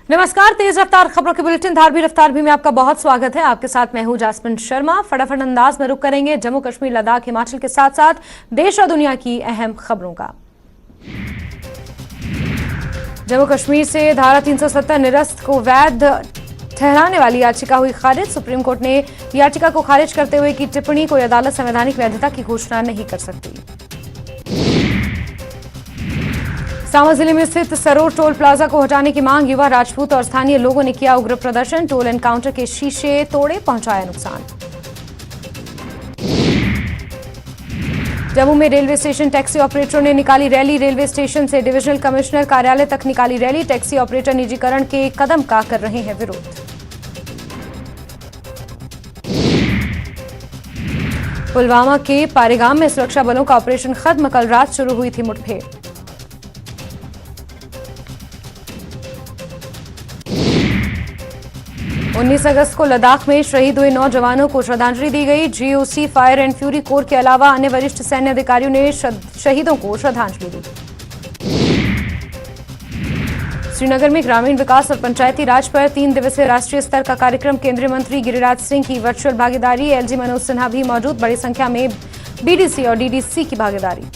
नमस्कार, तेज रफ्तार खबरों के बुलेटिन धारवी रफ्तार भी में आपका बहुत स्वागत है। आपके साथ मैं हूं जासमिन शर्मा। फटाफट अंदाज में रुक करेंगे जम्मू कश्मीर, लद्दाख, हिमाचल के साथ साथ देश और दुनिया की अहम खबरों का। जम्मू कश्मीर से धारा 370 निरस्त को वैध ठहराने वाली याचिका हुई खारिज। सुप्रीम कोर्ट ने याचिका को खारिज करते हुए की टिप्पणी, कोई अदालत संवैधानिक वैधता की घोषणा नहीं कर सकती। सांबा जिले में स्थित सरोर टोल प्लाजा को हटाने की मांग, युवा, राजपूत और स्थानीय लोगों ने किया उग्र प्रदर्शन। टोल एनकाउंटर के शीशे तोड़े, पहुंचाया नुकसान। जम्मू में रेलवे स्टेशन टैक्सी ऑपरेटरों ने निकाली रैली। रेलवे स्टेशन से डिविजनल कमिश्नर कार्यालय तक निकाली रैली। टैक्सी ऑपरेटर निजीकरण के कदम का कर रहे हैं विरोध। पुलवामा के पारेगाम में सुरक्षा बलों का ऑपरेशन खत्म, कल रात शुरू हुई थी मुठभेड़। उन्नीस अगस्त को लद्दाख में शहीद हुए 9 जवानों को श्रद्धांजलि दी गई। GOC, fire and fury core के अलावा अन्य वरिष्ठ सैन्य अधिकारियों ने शहीदों को श्रद्धांजलि दी। श्रीनगर में ग्रामीण विकास और पंचायती राज पर 3 दिवसीय राष्ट्रीय स्तर का कार्यक्रम, केंद्रीय मंत्री गिरिराज सिंह की वर्चुअल भागीदारी। एलजी मनोज सिन्हा भी मौजूद, बड़ी संख्या में बीडीसी और डीडीसी की भागीदारी।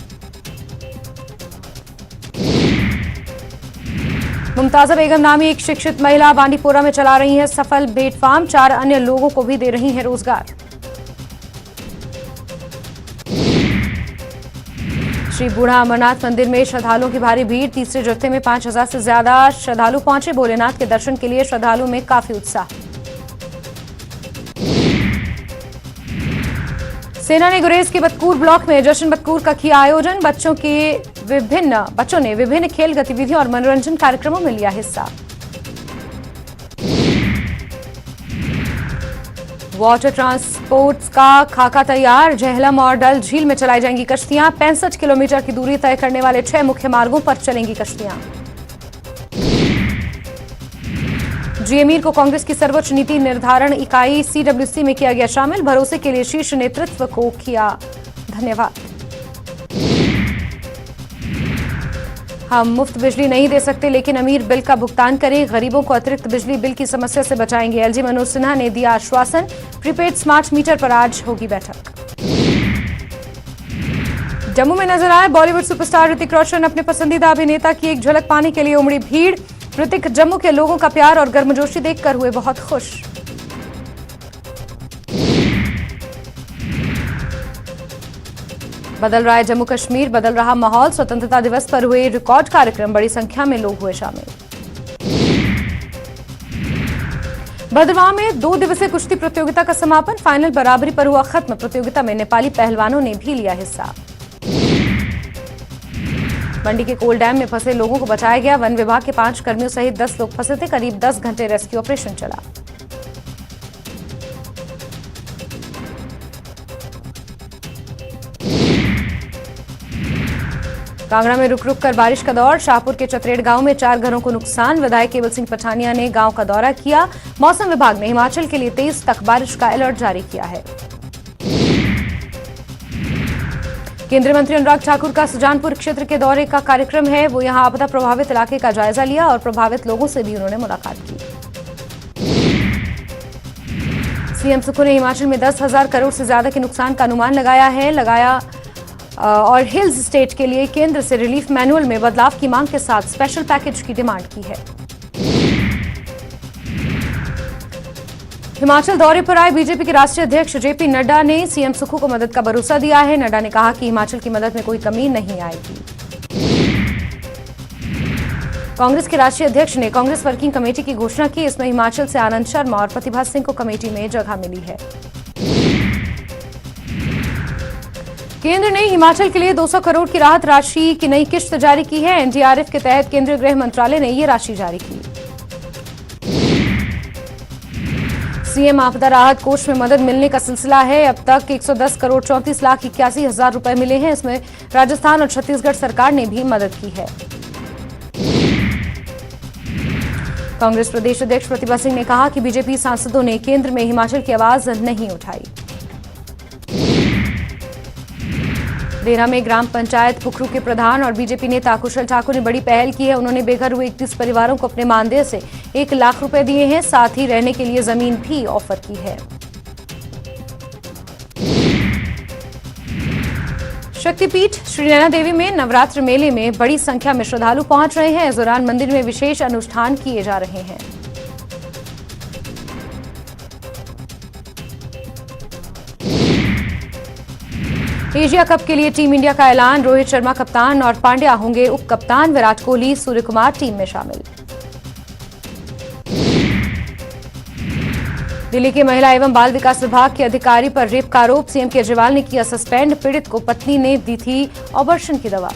मुमताजा बेगम नामी एक शिक्षित महिला बांडीपोरा में चला रही है सफल भेड़ फार्म, 4 अन्य लोगों को भी दे रही हैं रोजगार। श्री बूढ़ा अमरनाथ मंदिर में श्रद्धालुओं की भारी भीड़, तीसरे जत्थे में 5000 से ज्यादा श्रद्धालु पहुंचे। भोलेनाथ के दर्शन के लिए श्रद्धालुओं में काफी उत्साह। सेना ने गुरेज के बतकूर ब्लॉक में जश्न बतकूर का किया आयोजन। बच्चों ने विभिन्न खेल गतिविधियों और मनोरंजन कार्यक्रमों में लिया हिस्सा। वाटर ट्रांसपोर्ट्स का खाका तैयार, झेहलम और डल झील में चलाई जाएंगी कश्तियां। 65 किलोमीटर की दूरी तय करने वाले 6 मुख्य मार्गों पर चलेंगी कश्तियां। जीएमीर को कांग्रेस की सर्वोच्च नीति निर्धारण इकाई सीडब्ल्यूसी में किया गया शामिल। भरोसे के लिए शीर्ष नेतृत्व को किया धन्यवाद। हम मुफ्त बिजली नहीं दे सकते, लेकिन अमीर बिल का भुगतान करें। गरीबों को अतिरिक्त बिजली बिल की समस्या से बचाएंगे, एलजी मनोज सिन्हा ने दिया आश्वासन। प्रीपेड स्मार्ट मीटर पर आज होगी बैठक। जम्मू में नजर आए बॉलीवुड सुपरस्टार ऋतिक रोशन। अपने पसंदीदा अभिनेता की एक झलक पाने के लिए उमड़ी भीड़। ऋतिक जम्मू के लोगों का प्यार और गर्मजोशी देखकर हुए बहुत खुश। बदल रहा है जम्मू कश्मीर, बदल रहा माहौल। स्वतंत्रता दिवस पर हुए रिकॉर्ड कार्यक्रम, बड़ी संख्या में लोग हुए शामिल। भद्रवाह में 2 दिवसीय कुश्ती प्रतियोगिता का समापन, फाइनल बराबरी पर हुआ खत्म। प्रतियोगिता में नेपाली पहलवानों ने भी लिया हिस्सा। मंडी के कोल डैम में फंसे लोगों को बचाया गया। वन विभाग के 5 कर्मियों सहित 10 लोग फंसे थे। करीब 10 घंटे रेस्क्यू ऑपरेशन चला। कांगड़ा में रुक रुक कर बारिश का दौर। शाहपुर के चतरेड़ गांव में 4 घरों को नुकसान। विधायक केवल सिंह पठानिया ने गांव का दौरा किया। मौसम विभाग ने हिमाचल के लिए 23 तक बारिश का अलर्ट जारी किया है। केंद्रीय मंत्री अनुराग ठाकुर का सुजानपुर क्षेत्र के दौरे का कार्यक्रम है। वो यहां आपदा प्रभावित इलाके का जायजा लिया और प्रभावित लोगों से भी उन्होंने मुलाकात की। सीएम सुक्खू ने हिमाचल में 10,000 करोड़ से ज्यादा के नुकसान का अनुमान लगाया और हिल्स स्टेट के लिए केंद्र से रिलीफ मैनुअल में बदलाव की मांग के साथ स्पेशल पैकेज की डिमांड की है। हिमाचल दौरे पर आए बीजेपी के राष्ट्रीय अध्यक्ष जेपी नड्डा ने सीएम सुक्खू को मदद का भरोसा दिया है। नड्डा ने कहा कि हिमाचल की मदद में कोई कमी नहीं आएगी। कांग्रेस के राष्ट्रीय अध्यक्ष ने कांग्रेस वर्किंग कमेटी की घोषणा की। इसमें हिमाचल से आनंद शर्मा और प्रतिभा सिंह को कमेटी में जगह मिली है। केंद्र ने हिमाचल के लिए 200 करोड़ की राहत राशि की नई किश्त जारी की है। एनडीआरएफ के तहत केंद्रीय गृह मंत्रालय ने यह राशि जारी की। सीएम आपदा राहत कोष में मदद मिलने का सिलसिला है। अब तक 110 करोड़ 34 लाख 81 हजार रुपए मिले हैं। इसमें राजस्थान और छत्तीसगढ़ सरकार ने भी मदद की है। कांग्रेस प्रदेश अध्यक्ष प्रतिभा सिंह ने कहा कि बीजेपी सांसदों ने केंद्र में हिमाचल की आवाज नहीं उठाई। देरा में ग्राम पंचायत पुखरू के प्रधान और बीजेपी नेता कुशल ठाकुर ने बड़ी पहल की है। उन्होंने बेघर हुए 31 परिवारों को अपने मानदेय से 1 लाख रुपए दिए हैं। साथ ही रहने के लिए जमीन भी ऑफर की है। शक्तिपीठ श्री नैना देवी में नवरात्र मेले में बड़ी संख्या में श्रद्धालु पहुंच रहे हैं। इस दौरान मंदिर में विशेष अनुष्ठान किए जा रहे हैं। एशिया कप के लिए टीम इंडिया का ऐलान। रोहित शर्मा कप्तान और पांड्या होंगे उप कप्तान। विराट कोहली, सूर्य कुमार टीम में शामिल। दिल्ली के महिला एवं बाल विकास विभाग के अधिकारी पर रेप का आरोप। सीएम केजरीवाल ने किया सस्पेंड। पीड़ित को पत्नी ने दी थी ऑबर्शन की दवा।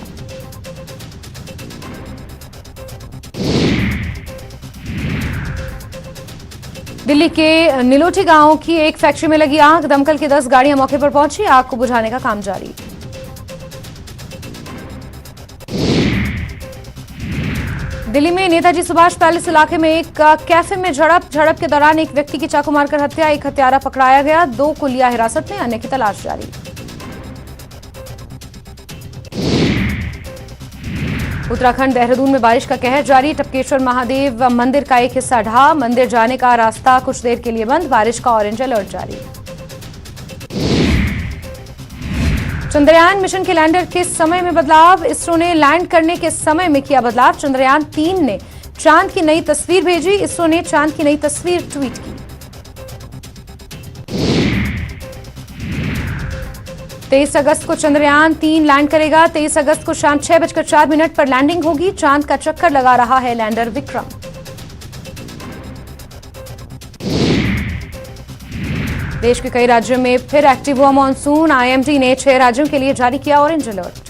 दिल्ली के नीलोठी गांव की एक फैक्ट्री में लगी आग। दमकल की 10 गाड़ियां मौके पर पहुंची। आग को बुझाने का काम जारी। दिल्ली में नेताजी सुभाष पैलेस इलाके में एक कैफे में झड़प के दौरान एक व्यक्ति की चाकू मारकर हत्या। एक हत्यारा पकड़ाया गया। 2 को लिया हिरासत में, अन्य की तलाश जारी। उत्तराखंड देहरादून में बारिश का कहर जारी। टपकेश्वर महादेव मंदिर का एक हिस्सा ढहा। मंदिर जाने का रास्ता कुछ देर के लिए बंद। बारिश का ऑरेंज अलर्ट जारी। चंद्रयान मिशन के लैंडर के समय में बदलाव। इसरो ने लैंड करने के समय में किया बदलाव। चंद्रयान 3 ने चांद की नई तस्वीर भेजी। इसरो ने चांद की नई तस्वीर ट्वीट की। 23 अगस्त को चंद्रयान 3 लैंड करेगा। 23 अगस्त को शाम 6:04 पर लैंडिंग होगी। चांद का चक्कर लगा रहा है लैंडर विक्रम। देश के कई राज्यों में फिर एक्टिव हुआ मॉनसून। आईएमडी ने 6 राज्यों के लिए जारी किया orange alert.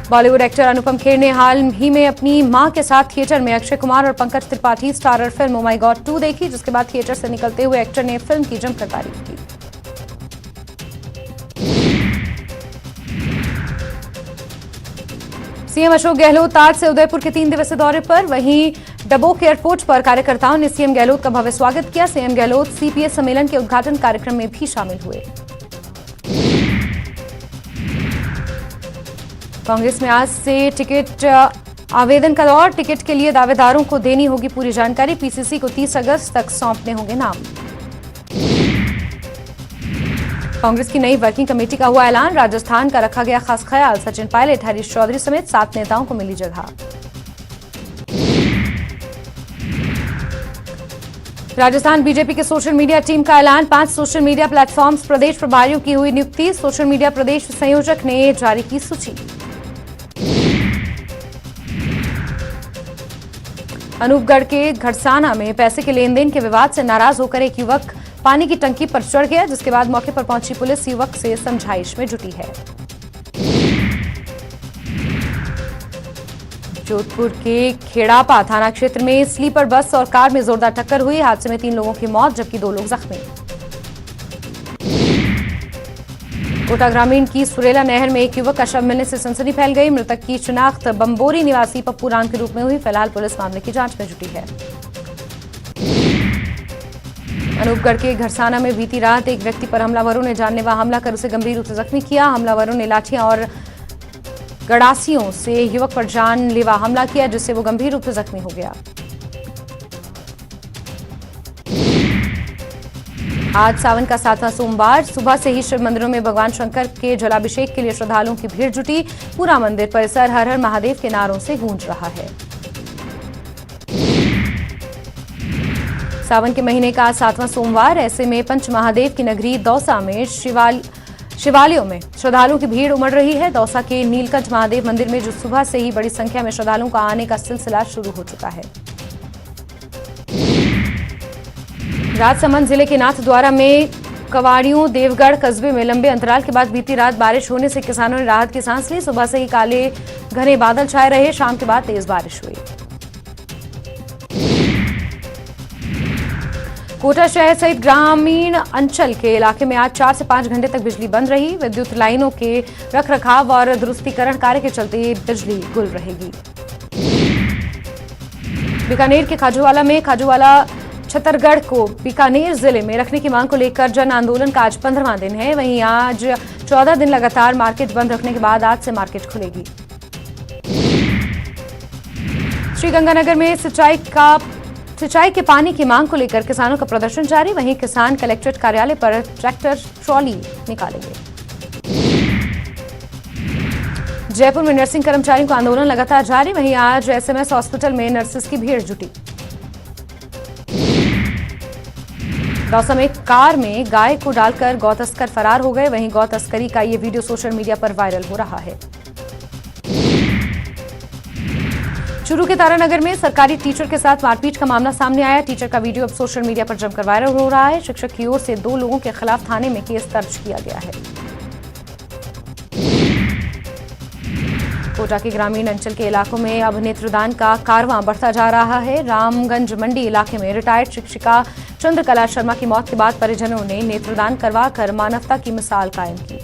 Bollywood actor Anupam Kher ने हाल ही में अपनी मां के साथ थिएटर में अक्षय कुमार और Pankaj Tripathi starrer film oh my God 2 देखी, जिसके बाद थिएटर से निकलते हुए एक्टर ने फिल्म की जमकर तारीफ की। सीएम अशोक गहलोत आज से उदयपुर के 3 दिवसीय दौरे पर। वहीं डबोक एयरपोर्ट पर कार्यकर्ताओं ने सीएम गहलोत का भव्य स्वागत किया। सीएम गहलोत सीपीए सम्मेलन के उद्घाटन कार्यक्रम में भी शामिल हुए। कांग्रेस में आज से टिकट आवेदन का दौर। टिकट के लिए दावेदारों को देनी होगी पूरी जानकारी। पीसीसी को 30 अगस्त तक सौंपने होंगे नाम। कांग्रेस की नई वर्किंग कमेटी का हुआ ऐलान। राजस्थान का रखा गया खास ख्याल। सचिन पायलट, हरीश चौधरी समेत 7 नेताओं को मिली जगह। राजस्थान बीजेपी के सोशल मीडिया टीम का ऐलान। 5 सोशल मीडिया प्लेटफॉर्म्स प्रदेश प्रभारियों की हुई नियुक्ति। सोशल मीडिया प्रदेश संयोजक ने जारी की सूची। अनूपगढ़ के घड़साना में पैसे के लेन देन के विवाद से नाराज होकर एक युवक पानी की टंकी पर चढ़ गया, जिसके बाद मौके पर पहुंची पुलिस युवक से समझाइश में जुटी है। जोधपुर के खेड़ापा थाना क्षेत्र में स्लीपर बस और कार में जोरदार टक्कर हुई। हादसे में 3 लोगों की मौत जबकि 2 लोग जख्मी। कोटा ग्रामीण की सुरेला नहर में एक युवक का शव मिलने से सनसनी फैल गई। मृतक की शिनाख्त बम्बोरी निवासी पप्पू राम के रूप में हुई। फिलहाल पुलिस मामले की जांच में जुटी है। अनूपगढ़ के घड़साना में बीती रात एक व्यक्ति पर हमलावरों ने जानलेवा हमला कर उसे गंभीर रूप से जख्मी किया। हमलावरों ने लाठियां और गड़ासियों से युवक पर जानलेवा हमला किया, जिससे वो गंभीर रूप से जख्मी हो गया। आज सावन का 7वां सोमवार। सुबह से ही शिव मंदिरों में भगवान शंकर के जलाभिषेक के लिए श्रद्धालुओं की भीड़ जुटी। पूरा मंदिर परिसर हर हर महादेव के नारों से गूंज रहा है। सावन के महीने का 7वां सोमवार। ऐसे में पंच महादेव की नगरी दौसा में शिवालयों में श्रद्धालुओं की भीड़ उमड़ रही है। दौसा के नीलकंठ महादेव मंदिर में जो सुबह से ही बड़ी संख्या में श्रद्धालुओं का आने का सिलसिला शुरू हो चुका है। राजसमंद जिले के नाथद्वारा में कवाड़ियों देवगढ़ कस्बे में लंबे अंतराल के बाद बीती रात बारिश होने से किसानों ने राहत की सांस ली। सुबह से ही काले घने बादल छाए रहे। शाम के बाद तेज बारिश हुई। कोटा शहर सहित ग्रामीण अंचल के इलाके में आज 4 से 5 घंटे तक बिजली बंद रही। विद्युत लाइनों के रखरखाव और दुरुस्तीकरण कार्य के चलते बिजली गुल रहेगी। बीकानेर के खाजूवाला में खाजूवाला छत्तीसगढ़ को बीकानेर जिले में रखने की मांग को लेकर जन आंदोलन का आज 15वां दिन है। वहीं आज 14 दिन लगातार मार्केट बंद रखने के बाद आज से मार्केट खुलेगी। श्रीगंगानगर में सिंचाई के पानी की मांग को लेकर किसानों का प्रदर्शन जारी। वहीं किसान कलेक्ट्रेट कार्यालय पर ट्रैक्टर ट्रॉली निकालेंगे। जयपुर में नर्सिंग कर्मचारियों का आंदोलन लगातार जारी। वहीं आज एसएमएस हॉस्पिटल में नर्सेस की भीड़ जुटी। दौसा में कार में गाय को डालकर गौ तस्कर फरार हो गए। वहीं गौ तस्करी का ये वीडियो सोशल मीडिया पर वायरल हो रहा है। चूरू के तारानगर में सरकारी टीचर के साथ मारपीट का मामला सामने आया। टीचर का वीडियो अब सोशल मीडिया पर जमकर वायरल हो रहा है। शिक्षक की ओर से 2 लोगों के खिलाफ थाने में केस दर्ज किया गया है। कोटा के ग्रामीण अंचल के इलाकों में अब नेत्रदान का कारवां बढ़ता जा रहा है। रामगंज मंडी इलाके में रिटायर्ड शिक्षिका चंद्रकला शर्मा की मौत के बाद परिजनों ने नेत्रदान करवाकर मानवता की मिसाल कायम की।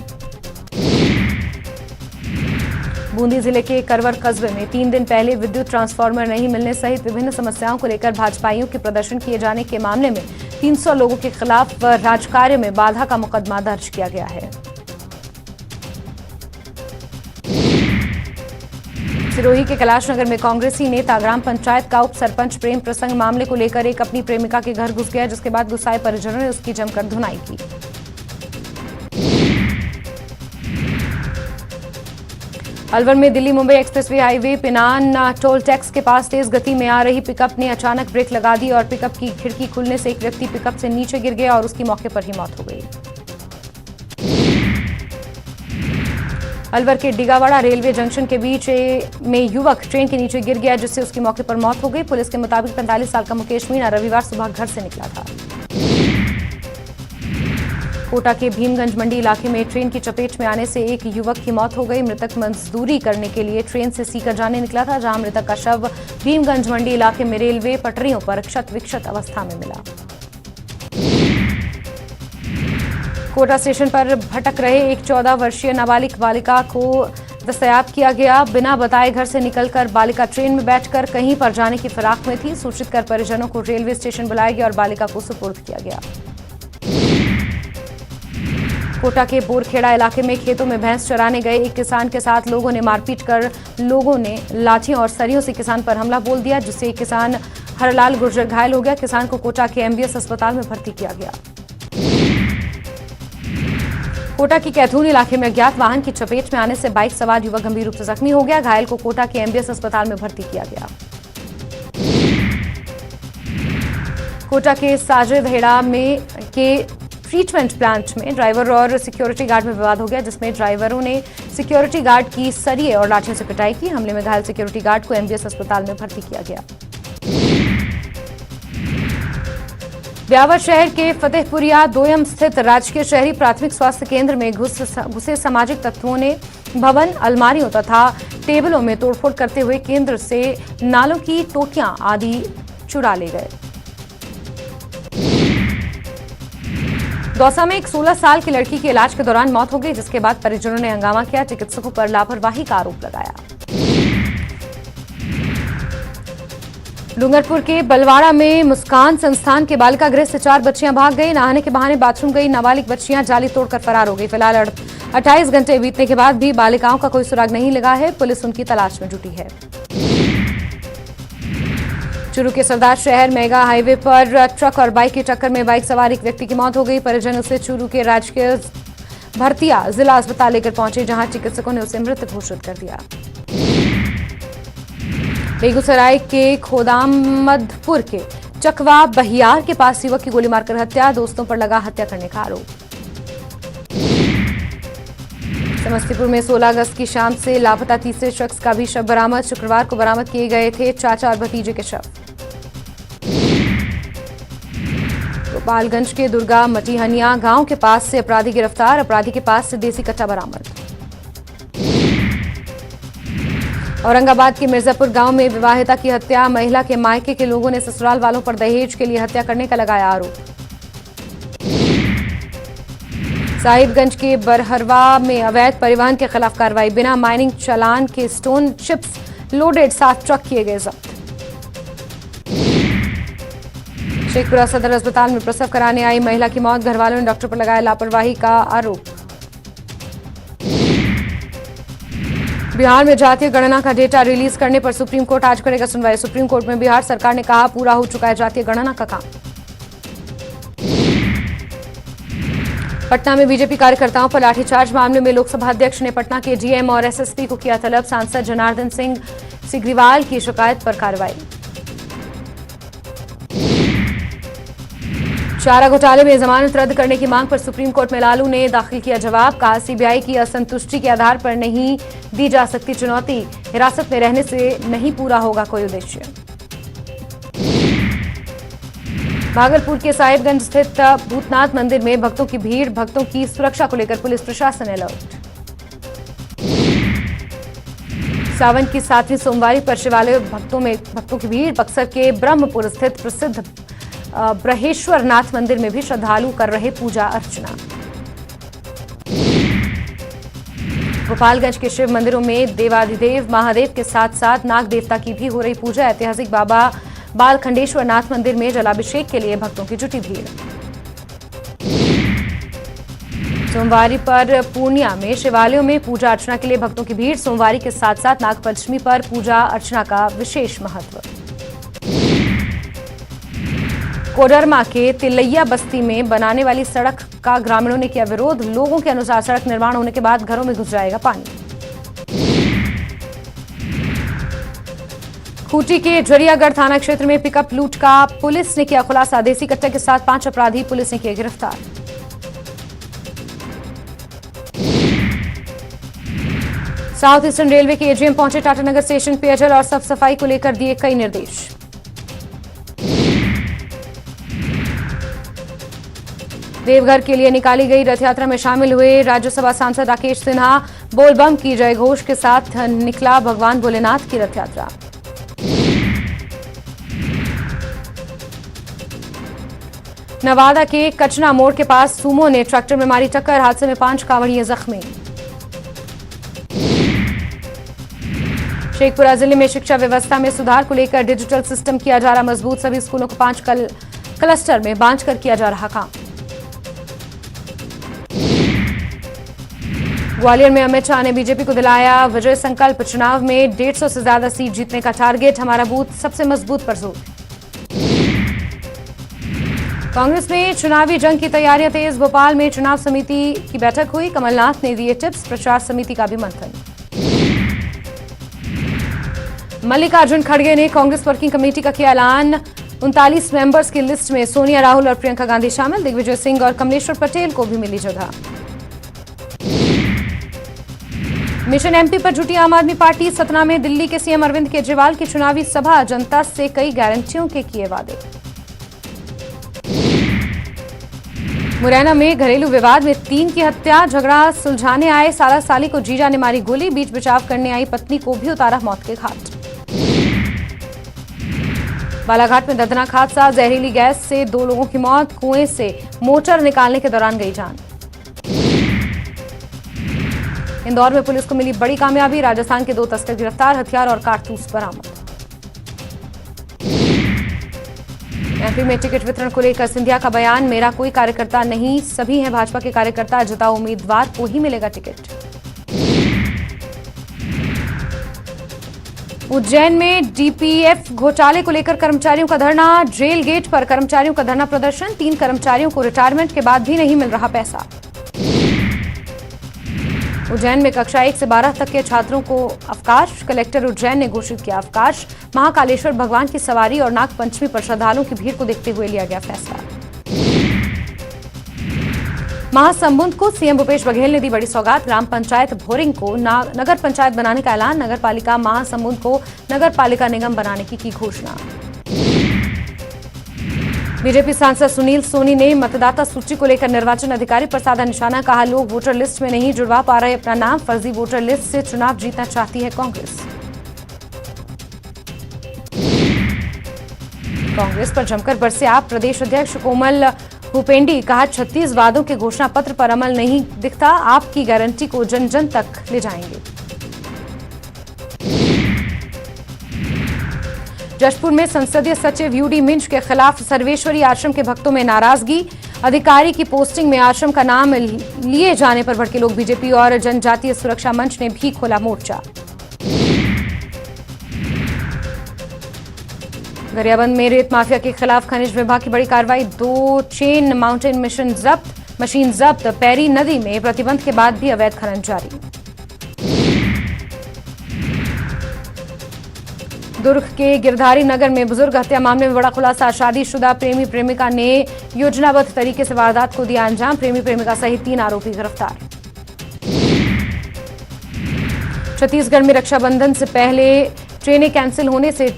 बूंदी जिले के करवर कस्बे में 3 दिन पहले विद्युत ट्रांसफार्मर नहीं मिलने सहित विभिन्न समस्याओं को लेकर भाजपाइयों के प्रदर्शन किए जाने के मामले में 300 लोगों के खिलाफ राजकार्य में बाधा का मुकदमा दर्ज किया गया है। सिरोही के कैलाशनगर में कांग्रेसी नेता ग्राम पंचायत का उप सरपंच प्रेम प्रसंग मामले को लेकर एक अपनी प्रेमिका के घर घुस गया, जिसके बाद गुस्साए परिजनों ने उसकी जमकर धुनाई की। अलवर में दिल्ली मुंबई एक्सप्रेसवे हाईवे पिनान टोल टैक्स के पास तेज गति में आ रही पिकअप ने अचानक ब्रेक लगा दी और पिकअप की खिड़की खुलने से एक व्यक्ति पिकअप से नीचे गिर गया और उसकी मौके पर ही मौत हो गई। अलवर के डिगावाड़ा रेलवे जंक्शन के बीच में युवक ट्रेन के नीचे गिर गया, जिससे उसकी मौके पर मौत हो गई। पुलिस के मुताबिक 45 साल का मुकेश मीणा रविवार सुबह घर से निकला था। कोटा के भीमगंज मंडी इलाके में ट्रेन की चपेट में आने से एक युवक की मौत हो गई। मृतक मजदूरी करने के लिए ट्रेन से सीकर जाने निकला था, जहां मृतक का शव भीमगंज मंडी इलाके में रेलवे पटरियों पर क्षत विक्षत अवस्था में मिला। कोटा स्टेशन पर भटक रहे एक 14 वर्षीय नाबालिग बालिका को दस्तयाब किया गया। बिना बताए घर से निकलकर बालिका ट्रेन में बैठकर कहीं पर जाने की फिराक में थी। सूचित कर परिजनों को रेलवे स्टेशन बुलाया गया और बालिका को सुपुर्द किया गया। कोटा के बोरखेड़ा इलाके में खेतों में भैंस चराने गए एक किसान के साथ लोगों ने मारपीट कर लोगों ने लाठियों और सरियों से किसान पर हमला बोल दिया, जिससे एक किसान हरलाल गुर्जर घायल हो गया। किसान को कोटा के एमबीएस अस्पताल में भर्ती किया गया। कोटा की कैथून इलाके में अज्ञात वाहन की चपेट में आने से बाइक सवार युवक गंभीर रूप से जख्मी हो गया। घायल को कोटा के एमबीएस अस्पताल में भर्ती किया गया। कोटा के साजरेहेड़ा में के ट्रीटमेंट प्लांट में ड्राइवर और सिक्योरिटी गार्ड में विवाद हो गया, जिसमें ड्राइवरों ने सिक्योरिटी गार्ड की सरिये और लाठियों से पिटाई की। हमले में घायल सिक्योरिटी गार्ड को एमबीएस अस्पताल में भर्ती किया गया। ब्यावर शहर के फतेहपुरिया दोयम स्थित राजकीय शहरी प्राथमिक स्वास्थ्य केंद्र में घुसे सामाजिक तत्वों ने भवन, अलमारियों तथा टेबलों में तोड़फोड़ करते हुए केंद्र से नालों की टोटियां आदि चुरा ले गए। दौसा में एक 16 साल की लड़की की इलाज के दौरान मौत हो गई, जिसके बाद परिजनों ने हंगामा किया, चिकित्सकों पर लापरवाही का आरोप लगाया। डूंगरपुर के बलवाड़ा में मुस्कान संस्थान के बालिका गृह से 4 बच्चियां भाग गई। नहाने के बहाने बाथरूम गई नाबालिग बच्चियां जाली तोड़कर फरार हो गई। फिलहाल 28 घंटे बीतने के बाद भी बालिकाओं का कोई सुराग नहीं लगा है। पुलिस उनकी तलाश में जुटी है। चूरू के सरदार शहर मेगा हाईवे पर ट्रक और बाइक की टक्कर में बाइक सवार एक व्यक्ति की मौत हो गई। परिजन उसे चूरू के राजकीय भरतिया जिला अस्पताल लेकर पहुंचे, जहां चिकित्सकों ने उसे मृत घोषित कर दिया। बेगूसराय के खोदामदपुर के चकवा बहियार के पास युवक की गोली मारकर हत्या, दोस्तों पर लगा हत्या करने का आरोप। समस्तीपुर में 16 अगस्त की शाम से लापता तीसरे शख्स का भी शव बरामद। शुक्रवार को बरामद किए गए थे चाचा और भतीजे के शव। गोपालगंज के दुर्गा मटीहनिया गांव के पास से अपराधी गिरफ्तार, अपराधी के पास से देसी कट्टा बरामद। औरंगाबाद के मिर्जापुर गांव में विवाहिता की हत्या, महिला के मायके के लोगों ने ससुराल वालों पर दहेज के लिए हत्या करने का लगाया आरोप। साहिबगंज के बरहरवा में अवैध परिवहन के खिलाफ कार्रवाई, बिना माइनिंग चालान के स्टोन चिप्स लोडेड 7 ट्रक किए गए जब्त। शेखपुरा सदर अस्पताल में प्रसव कराने आई महिला की मौत, घरवालों ने डॉक्टर पर लगाया लापरवाही का आरोप। बिहार में जातीय गणना का डेटा रिलीज करने पर सुप्रीम कोर्ट आज करेगा सुनवाई। सुप्रीम कोर्ट में बिहार सरकार ने कहा पूरा हो चुका है जातीय गणना का काम। पटना में बीजेपी कार्यकर्ताओं पर लाठीचार्ज मामले में लोकसभा अध्यक्ष ने पटना के डीएम और एसएसपी को किया तलब। सांसद जनार्दन सिंह सिग्रीवाल की शिकायत पर कार्रवाई। चारा घोटाले में जमानत रद्द करने की मांग पर सुप्रीम कोर्ट में लालू ने दाखिल किया जवाब। कहा सीबीआई की असंतुष्टि के आधार पर नहीं दी जा सकती चुनौती, हिरासत में रहने से नहीं पूरा होगा कोई उद्देश्य। भागलपुर के साहिबगंज स्थित भूतनाथ मंदिर में भक्तों की भीड़, भक्तों की सुरक्षा को लेकर पुलिस प्रशासन अलर्ट। सावन की 7वीं सोमवारी पर शिवालय भक्तों की भीड़, बक्सर के ब्रह्मपुर स्थित प्रसिद्ध ब्रहेश्वर नाथ मंदिर में भी श्रद्धालु कर रहे पूजा अर्चना। गोपालगंज के शिव मंदिरों में देवाधिदेव महादेव के साथ साथ नाग देवता की भी हो रही पूजा। ऐतिहासिक बाबा बालखंडेश्वर नाथ मंदिर में जलाभिषेक के लिए भक्तों की जुटी भीड़। सोमवारी पर पूर्णिया में शिवालयों में पूजा अर्चना के लिए भक्तों की भीड़। सोमवारी के साथ साथ नागपंचमी पर पूजा अर्चना का विशेष महत्व। कोडरमा के तिलैया बस्ती में बनाने वाली सड़क का ग्रामीणों ने किया विरोध। लोगों के अनुसार सड़क निर्माण होने के बाद घरों में घुस जाएगा पानी। खूंटी के जरियागढ़ थाना क्षेत्र में पिकअप लूट का पुलिस ने किया खुलासा। देसी कट्टे के साथ 5 अपराधी पुलिस ने किए गिरफ्तार। साउथ ईस्टर्न रेलवे के एजीएम पहुंचे टाटानगर स्टेशन। पेयजल और साफ सफाई को लेकर दिए कई निर्देश। देवघर के लिए निकाली गई रथ यात्रा में शामिल हुए राज्यसभा सांसद राकेश सिन्हा। बोलबम की जय घोष के साथ निकला भगवान भोलेनाथ की रथ यात्रा। नवादा के कचना मोड़ के पास सुमो ने ट्रैक्टर में मारी टक्कर। हादसे में 5 कांवड़िए जख्मी। शेखपुरा जिले में शिक्षा व्यवस्था में सुधार को लेकर डिजिटल सिस्टम किया जा रहा मजबूत। सभी स्कूलों को 5 क्लस्टर में बांटकर किया जा रहा काम। ग्वालियर में अमित शाह ने बीजेपी को दिलाया विजय संकल्प। चुनाव में 150 से ज्यादा सीट जीतने का टारगेट, हमारा बूथ सबसे मजबूत पर जोर। कांग्रेस में चुनावी जंग की तैयारियां तेज। भोपाल में चुनाव समिति की बैठक हुई। कमलनाथ ने दिए टिप्स, प्रचार समिति का भी मंथन। मल्लिकार्जुन खड़गे ने कांग्रेस वर्किंग कमेटी का किया ऐलान। 39 मेंबर्स की लिस्ट में सोनिया, राहुल और प्रियंका गांधी शामिल। दिग्विजय सिंह और कमलेश्वर पटेल को भी मिली जगह। मिशन एमपी पर जुटी आम आदमी पार्टी। सतना में दिल्ली के सीएम अरविंद केजरीवाल की चुनावी सभा। जनता से कई गारंटियों के किए वादे। मुरैना में घरेलू विवाद में 3 की हत्या। झगड़ा सुलझाने आए साला साली को जीजा ने मारी गोली। बीच बचाव करने आई पत्नी को भी उतारा मौत के घाट। बालाघाट में दर्दनाक हादसा। जहरीली गैस से 2 लोगों की मौत। कुएं से मोटर निकालने के दौरान गई जान। इंदौर में पुलिस को मिली बड़ी कामयाबी। राजस्थान के 2 तस्कर गिरफ्तार। हथियार और कारतूस बरामद। एमपी में टिकट वितरण को लेकर सिंधिया का बयान। मेरा कोई कार्यकर्ता नहीं, सभी हैं भाजपा के कार्यकर्ता। जिताऊ उम्मीदवार को ही मिलेगा टिकट। उज्जैन में डीपीएफ घोटाले को लेकर कर्मचारियों का धरना। जेल गेट पर कर्मचारियों का धरना प्रदर्शन। 3 कर्मचारियों को रिटायरमेंट के बाद भी नहीं मिल रहा पैसा। उज्जैन में कक्षा 1 से 12 तक के छात्रों को अवकाश। कलेक्टर उज्जैन ने घोषित किया अवकाश। महाकालेश्वर भगवान की सवारी और नागपंचमी पर श्रद्धालुओं की भीड़ को देखते हुए लिया गया फैसला। महासमुंद को सीएम भूपेश बघेल ने दी बड़ी सौगात। ग्राम पंचायत भोरिंग को नगर पंचायत बनाने का ऐलान। नगर पालिका महासमुंद को नगर पालिका निगम बनाने की घोषणा। बीजेपी सांसद सुनील सोनी ने मतदाता सूची को लेकर निर्वाचन अधिकारी पर साधा निशाना। कहा लोग वोटर लिस्ट में नहीं जुड़वा पा रहे अपना नाम। फर्जी वोटर लिस्ट से चुनाव जीतना चाहती है कांग्रेस। कांग्रेस पर जमकर बरसे आप। प्रदेश अध्यक्ष कोमल हुपेंडी। कहा 36 वादों के घोषणा पत्र पर अमल नहीं दिखता। आपकी गारंटी को जन जन तक ले जाएंगे। जशपुर में संसदीय सचिव यूडी मिंज के खिलाफ सर्वेश्वरी आश्रम के भक्तों में नाराजगी। अधिकारी की पोस्टिंग में आश्रम का नाम लिए जाने पर भड़के लोग। बीजेपी और जनजातीय सुरक्षा मंच ने भी खोला मोर्चा। गरियाबंद में रेत माफिया के खिलाफ खनिज विभाग की बड़ी कार्रवाई। 2 चेन माउंटेन मशीन जब्त। पैरी नदी में प्रतिबंध के बाद भी अवैध खनन जारी। दुर्ग के गिरधारी नगर में बुजुर्ग हत्या मामले में बड़ा खुलासा। शादीशुदा प्रेमी प्रेमिका ने योजनाबद्ध तरीके से वारदात को दिया अंजाम। प्रेमी प्रेमिका सहित 3 आरोपी गिरफ्तार। छत्तीसगढ़ में रक्षाबंधन से पहले ट्रेनें कैंसिल होने से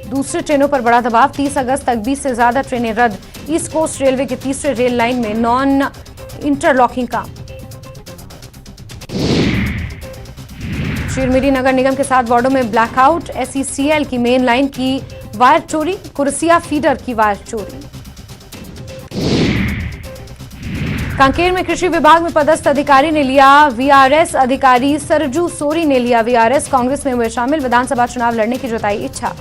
दूसरी ट्रेनों पर बड़ा दबाव। 30 अगस्त तक 20 से ज्यादा ट्रेनें रद्द। ईस्ट कोस्ट रेलवे के तीसरे रेल लाइन में नॉन इंटरलॉकिंग काम। शिरमिरी नगर निगम के 7 वार्डों में ब्लैकआउट। एसईसीएल की मेन लाइन की वायर चोरी। कुर्सिया फीडर की वायर चोरी। कांकेर में कृषि विभाग में पदस्थ अधिकारी ने लिया वीआरएस। अधिकारी सरजू सोरी ने लिया वीआरएस। कांग्रेस में हुए शामिल। विधानसभा चुनाव लड़ने की जताई इच्छा।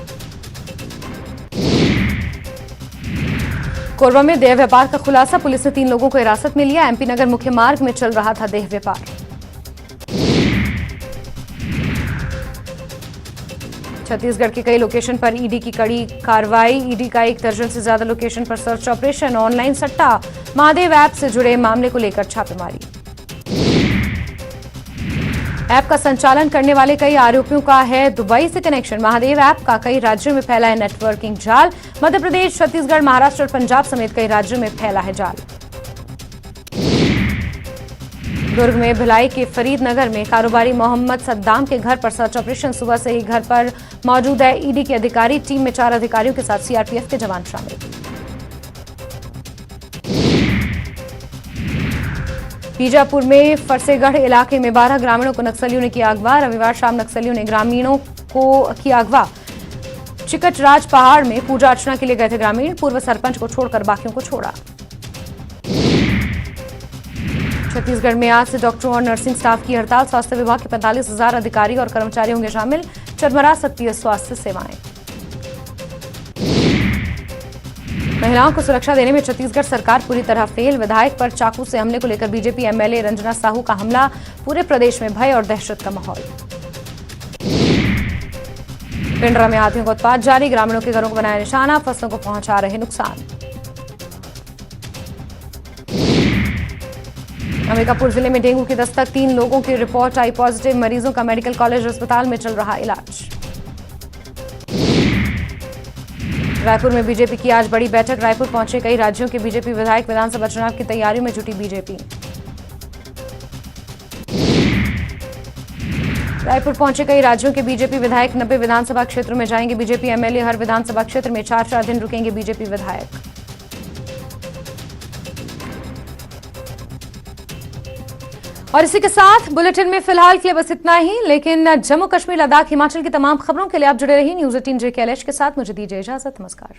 कोरबा में देह व्यापार का खुलासा। पुलिस ने 3 लोगों को हिरासत में लिया। एमपी नगर मुख्य मार्ग में चल रहा था देह व्यापार। छत्तीसगढ़ के कई लोकेशन पर ईडी की कड़ी कार्रवाई। ईडी का 1 दर्जन से ज्यादा लोकेशन पर सर्च ऑपरेशन। ऑनलाइन सट्टा महादेव ऐप से जुड़े मामले को लेकर छापेमारी। ऐप का संचालन करने वाले कई आरोपियों का है दुबई से कनेक्शन। महादेव ऐप का कई राज्यों में फैला है नेटवर्किंग जाल। मध्य प्रदेश, छत्तीसगढ़, महाराष्ट्र और पंजाब समेत कई राज्यों में फैला है जाल। दुर्ग में भिलाई के फरीदनगर में कारोबारी मोहम्मद सद्दाम के घर पर सर्च ऑपरेशन। सुबह से ही घर पर मौजूद है ईडी के अधिकारी। टीम में 4 अधिकारियों के साथ सीआरपीएफ के जवान शामिल। बीजापुर में फरसेगढ़ इलाके में 12 ग्रामीणों को नक्सलियों ने किया अगवा। रविवार शाम नक्सलियों ने ग्रामीणों को किया अगवा। चिकटराज पहाड़ में पूजा अर्चना के लिए गए थे ग्रामीण। पूर्व सरपंच को छोड़कर बाकियों को छोड़ा। छत्तीसगढ़ में आज से डॉक्टरों और नर्सिंग स्टाफ की हड़ताल। स्वास्थ्य विभाग के 45,000 अधिकारी और कर्मचारी होंगे शामिल। चरमरा सकती है स्वास्थ्य सेवाएं। महिलाओं को सुरक्षा देने में छत्तीसगढ़ सरकार पूरी तरह फेल। विधायक पर चाकू से हमले को लेकर बीजेपी एमएलए रंजना साहू का हमला। पूरे प्रदेश में भय और दहशत का माहौल। पिंडरा में हाथियों का उत्पात जारी। ग्रामीणों के घरों को बनाया निशाना। फसलों को पहुंचा रहे नुकसान। अंबिकापुर जिले में डेंगू की दस्तक। 3 लोगों की रिपोर्ट आई पॉजिटिव। मरीजों का मेडिकल कॉलेज अस्पताल में चल रहा इलाज। रायपुर में बीजेपी की आज बड़ी बैठक। रायपुर पहुंचे कई राज्यों के बीजेपी विधायक। विधानसभा चुनाव की तैयारियों में जुटी बीजेपी। रायपुर पहुंचे कई राज्यों के बीजेपी विधायक। 90 विधानसभा क्षेत्रों में जाएंगे बीजेपी एमएलए। हर विधानसभा क्षेत्र में 4 दिन रुकेंगे बीजेपी विधायक। और इसी के साथ बुलेटिन में फिलहाल के लिए बस इतना ही। लेकिन जम्मू कश्मीर, लद्दाख, हिमाचल की तमाम खबरों के लिए आप जुड़े रहिए न्यूज़ 18 JKLH के साथ। मुझे दीजिए इजाजत। नमस्कार।